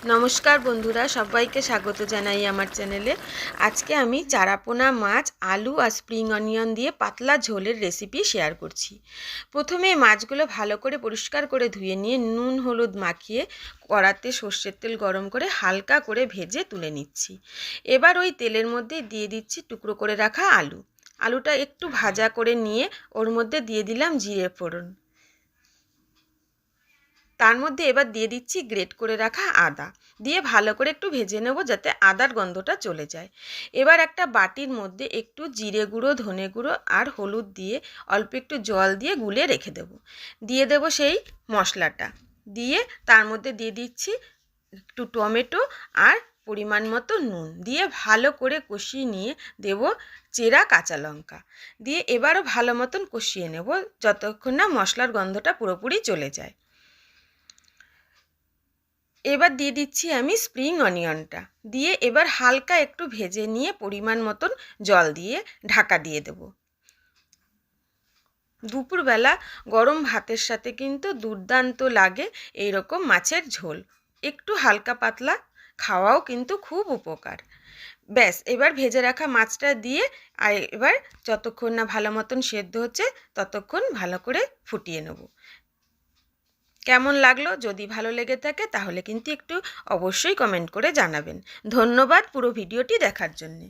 নমস্কার বন্ধুরা, সবাইকে স্বাগত জানাই আমার চ্যানেলে। আজকে আমি চারাপোনা মাছ, আলু আর স্প্রিং অনিয়ন দিয়ে পাতলা ঝোলের রেসিপি শেয়ার করছি। প্রথমে মাছগুলো ভালো করে পরিষ্কার করে ধুয়ে নিয়ে নুন হলুদ মাখিয়ে কড়াতে সর্ষের তেল গরম করে হালকা করে ভেজে তুলে নিচ্ছি। এবার ওই তেলের মধ্যে দিয়ে দিচ্ছি টুকরো করে রাখা আলুটা একটু ভাজা করে নিয়ে ওর মধ্যে দিয়ে দিলাম জিরে ফোড়ন। তার মধ্যে এবার দিয়ে দিচ্ছি গ্রেট করে রাখা আদা, দিয়ে ভালো করে একটু ভেজে নেব যাতে আদার গন্ধটা চলে যায়। এবার একটা বাটির মধ্যে একটু জিরে গুঁড়ো, ধনে গুঁড়ো আর হলুদ দিয়ে অল্প একটু জল দিয়ে গুলে রেখে দেব। দিয়ে দেব সেই মশলাটা, দিয়ে তার মধ্যে দিয়ে দিচ্ছি একটু টমেটো আর পরিমাণ মতো নুন, দিয়ে ভালো করে কষিয়ে নিয়ে দেব চেরা কাঁচা লঙ্কা, দিয়ে এবারও ভালো মতন কষিয়ে নেব যতক্ষণ না মশলার গন্ধটা পুরোপুরি চলে যায়। এবার দিয়ে দিচ্ছি আমি স্প্রিং অনিয়নটা, দিয়ে এবার হালকা একটু ভেজে নিয়ে পরিমাণ মতন জল দিয়ে ঢাকা দিয়ে দেব। দুপুরবেলা গরম ভাতের সাথে কিন্তু দুর্দান্ত লাগে এই রকম মাছের ঝোল, একটু হালকা পাতলা, খাওয়াও কিন্তু খুব উপকার। ব্যাস, এবার ভেজে রাখা মাছটা দিয়ে আর এবার যতক্ষণ না ভালো মতন সেদ্ধ হচ্ছে ততক্ষণ ভালো করে ফুটিয়ে নেব। কেমন লাগলো? যদি ভালো লেগে থাকে তাহলে কিন্তু একটু অবশ্যই কমেন্ট করে জানাবেন। ধন্যবাদ পুরো ভিডিওটি দেখার জন্যে।